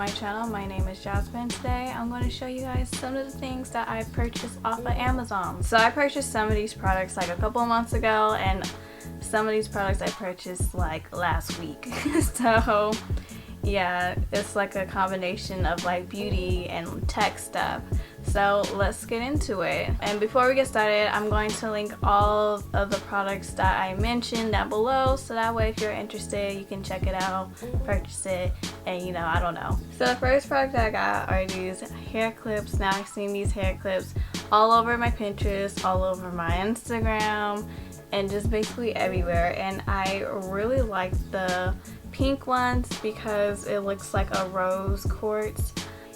my channel. My name is Jazmine. Today I'm going to show you guys some of the things that I purchased off of Amazon. So I purchased some of these products like a couple of months ago, and some of these products I purchased like last week. So yeah, it's like a combination of like beauty and tech stuff. So let's get into it. And before we get started, I'm going to link all of the products that I mentioned down below, so that way if you're interested you can check it out, purchase it, and I don't know. So the first product that I got are these hair clips. Now I've seen these hair clips all over my Pinterest, all over my Instagram, and just basically everywhere, and I really like the pink ones because it looks like a rose quartz.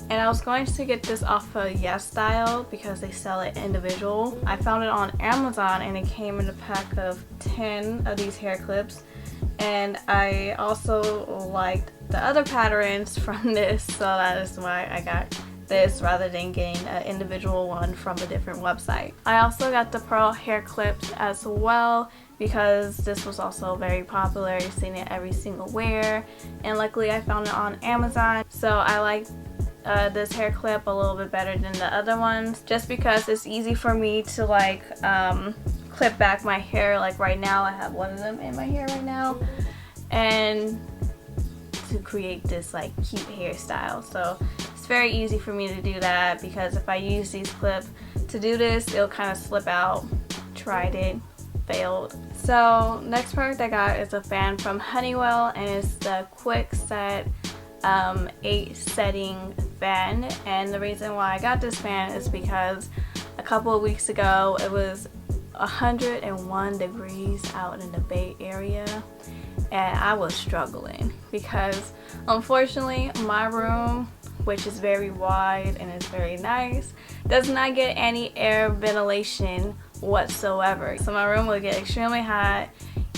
And I was going to get this off of YesStyle because they sell it individual. I found it on Amazon and it came in a pack of 10 of these hair clips, and I also liked the other patterns from this, so that is why I got this rather than getting an individual one from a different website. I also got the pearl hair clips as well because this was also very popular. You've seen it every single wear, and luckily I found it on Amazon. So I like this hair clip a little bit better than the other ones just because it's easy for me to like clip back my hair. Like right now I have one of them in my hair right now, and to create this like cute hairstyle. So it's very easy for me to do that because if I use these clips to do this, it'll kind of slip out. Tried it, failed. So next product I got is a fan from Honeywell, and it's the Quietset 8 setting fan. And the reason why I got this fan is because a couple of weeks ago it was 101 degrees out in the Bay Area, and I was struggling because unfortunately my room, which is very wide and is very nice, does not get any air ventilation whatsoever. So my room would get extremely hot,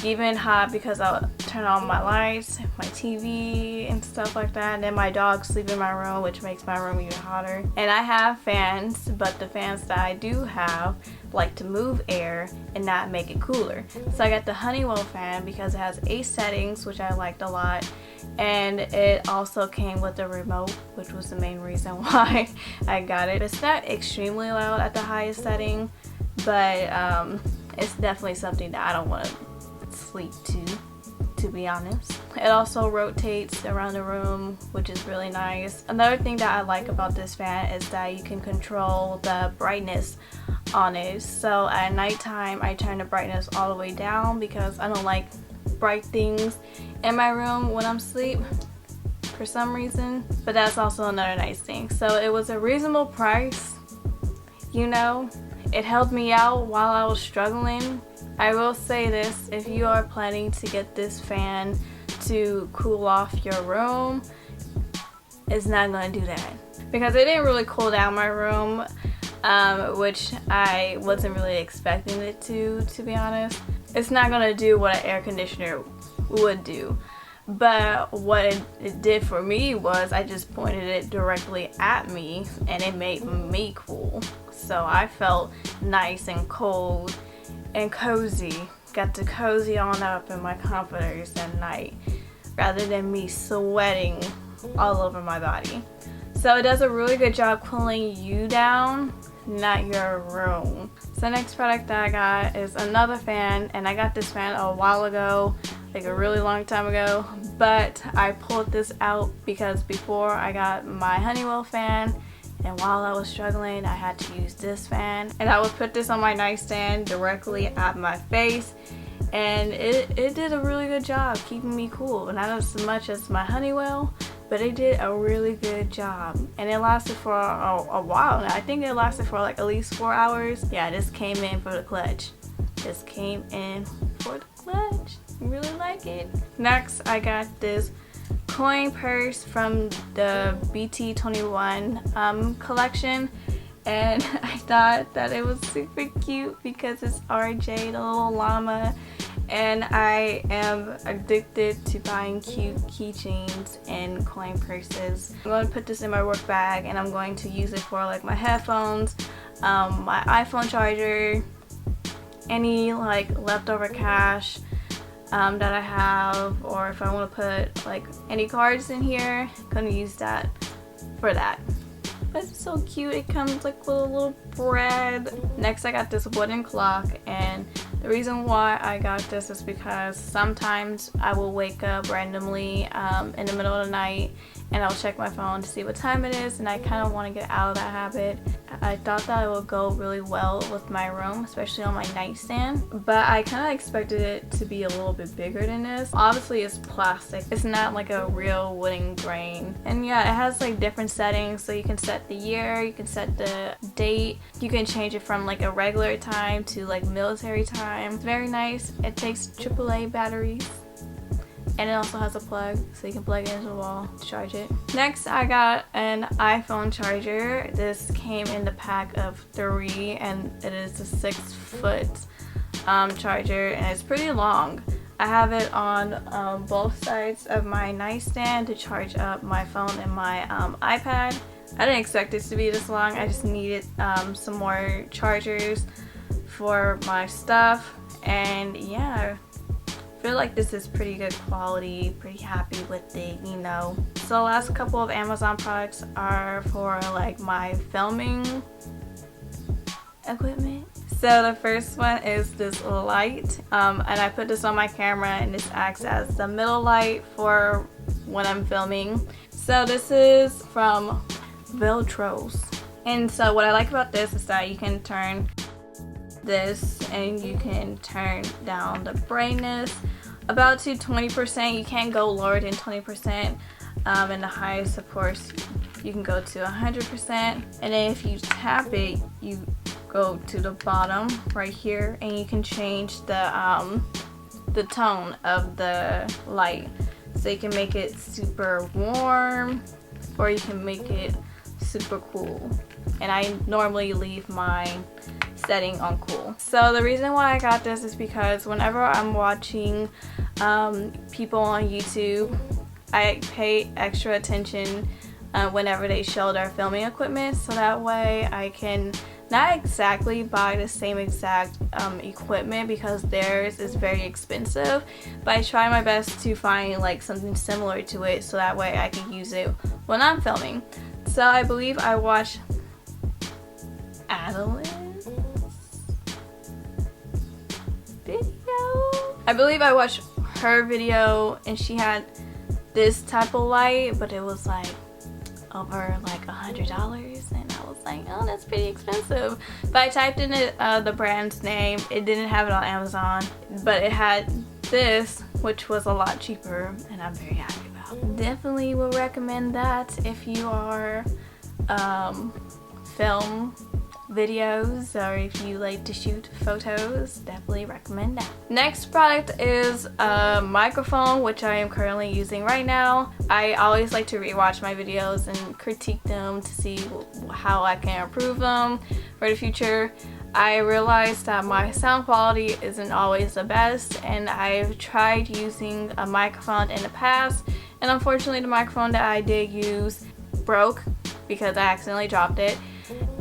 even hot because I would turn on my lights, my TV and stuff like that, and then my dogs sleep in my room, which makes my room even hotter. And I have fans, but the fans that I do have like to move air and not make it cooler. So I got the Honeywell fan because it has 8 settings, which I liked a lot, and it also came with a remote, which was the main reason why I got it. It's not extremely loud at the highest setting, but it's definitely something that I don't want to sleep to be honest. It also rotates around the room, which is really nice. Another thing that I like about this fan is that you can control the brightness on it. So at nighttime I turn the brightness all the way down because I don't like bright things in my room when I'm asleep for some reason, but that's also another nice thing. So it was a reasonable price, it helped me out while I was struggling. I will say this, if you are planning to get this fan to cool off your room, it's not going to do that because it didn't really cool down my room, which I wasn't really expecting it to be honest. It's not going to do what an air conditioner would do, but what it did for me was I just pointed it directly at me and it made me cool. So I felt nice and cold and cozy, got to cozy on up in my comforters at night rather than me sweating all over my body. So it does a really good job cooling you down, not your room. So next product that I got is another fan, and I got this fan a while ago, like a really long time ago, but I pulled this out because before I got my Honeywell fan, and while I was struggling I had to use this fan, and I would put this on my nightstand directly at my face, and it did a really good job keeping me cool. Not as much as my Honeywell, but it did a really good job, and it lasted for a while. I think it lasted for like at least 4 hours. Yeah, this came in for the clutch. This came in for the clutch. I really like it. Next I got this coin purse from the BT21 collection, and I thought that it was super cute because it's RJ, the little llama, and I am addicted to buying cute keychains and coin purses. I'm going to put this in my work bag, and I'm going to use it for like my headphones, my iPhone charger, any like leftover cash, that I have, or if I want to put like any cards in here, I'm gonna use that for that. But it's so cute. It comes like with a little bread. Next, I got this wooden clock, and the reason why I got this is because sometimes I will wake up randomly in the middle of the night and I'll check my phone to see what time it is, and I kind of want to get out of that habit. I thought that it would go really well with my room, especially on my nightstand, but I kind of expected it to be a little bit bigger than this. Obviously it's plastic, it's not like a real wooden grain. And yeah, it has like different settings, so you can set the year, you can set the date, you can change it from like a regular time to like military time. It's very nice. It takes AAA batteries. And it also has a plug, so you can plug it into the wall to charge it. Next, I got an iPhone charger. This came in the pack of 3, and it is a 6-foot charger, and it's pretty long. I have it on both sides of my nightstand to charge up my phone and my iPad. I didn't expect it to be this long. I just needed some more chargers for my stuff, and yeah. I feel like this is pretty good quality, pretty happy with it, you know. So the last couple of Amazon products are for like my filming equipment. So the first one is this light, and I put this on my camera, and this acts as the middle light for when I'm filming. So this is from VILTROX, and so what I like about this is that you can turn this and you can turn down the brightness about to 20%. You can't go lower than 20%, and the highest, of course, you can go to 100%. And then if you tap it, you go to the bottom right here, and you can change the tone of the light. So you can make it super warm, or you can make it super cool. And I normally leave mine setting on cool. So the reason why I got this is because whenever I'm watching people on YouTube, I pay extra attention whenever they show their filming equipment, so that way I can not exactly buy the same exact equipment because theirs is very expensive, but I try my best to find like something similar to it so that way I can use it when I'm filming. So I believe I watched Adeline's video. I believe I watched her video, and she had this type of light, but it was like over like $100, and I was like, oh, that's pretty expensive. But I typed in it, the brand's name. It didn't have it on Amazon, but it had this, which was a lot cheaper, and I'm very happy about. Definitely will recommend that if you are film videos, or if you like to shoot photos, definitely recommend that. Next product is a microphone, which I am currently using right now. I always like to rewatch my videos and critique them to see how I can improve them for the future. I realized that my sound quality isn't always the best, and I've tried using a microphone in the past, and unfortunately the microphone that I did use broke because I accidentally dropped it.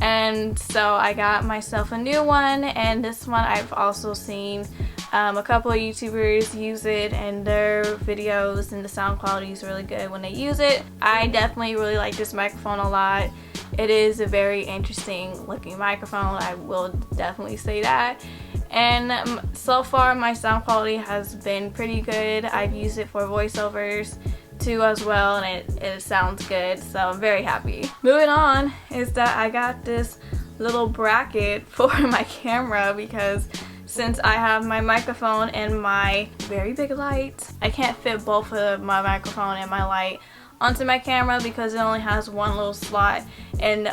And so I got myself a new one, and this one I've also seen a couple of YouTubers use it, and their videos and the sound quality is really good when they use it. I definitely really like this microphone a lot. It is a very interesting looking microphone, I will definitely say that. And so far my sound quality has been pretty good. I've used it for voiceovers too as well, and it sounds good, so I'm very happy. Moving on is that I got this little bracket for my camera, because since I have my microphone and my very big light, I can't fit both of my microphone and my light onto my camera because it only has one little slot. And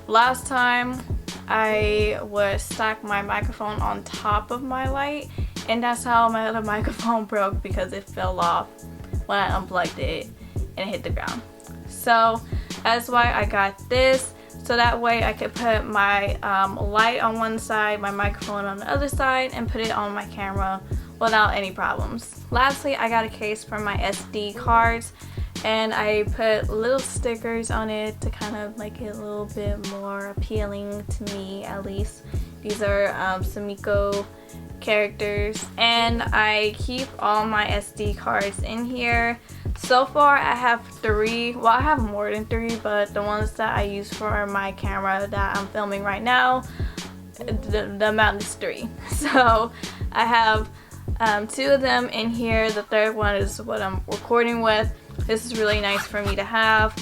last time I would stack my microphone on top of my light, and that's how my other microphone broke, because it fell off when I unplugged it and it hit the ground. So that's why I got this, so that way I could put my light on one side, my microphone on the other side, and put it on my camera without any problems. Lastly, I got a case for my SD cards, and I put little stickers on it to kind of make it a little bit more appealing to me, at least. These are Sumiko characters, and I keep all my SD cards in here. So far I have 3, well I have more than 3, but the ones that I use for my camera that I'm filming right now, the amount is 3. So I have 2 of them in here. The third one is what I'm recording with. This is really nice for me to have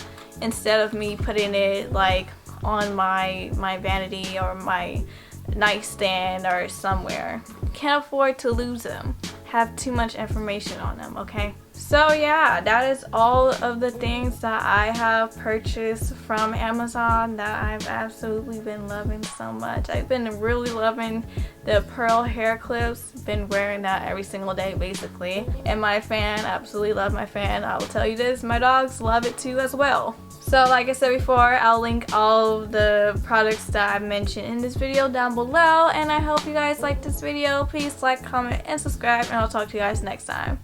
instead of me putting it like on my vanity or my nightstand or somewhere. Can't afford to lose them. Have too much information on them, okay? So yeah, that is all of the things that I have purchased from Amazon that I've absolutely been loving so much. I've been really loving the pearl hair clips. Been wearing that every single day basically. And my fan, absolutely love my fan. I will tell you this, my dogs love it too as well. So like I said before, I'll link all of the products that I mentioned in this video down below, and I hope you guys like this video. Please like, comment, and subscribe, and I'll talk to you guys next time.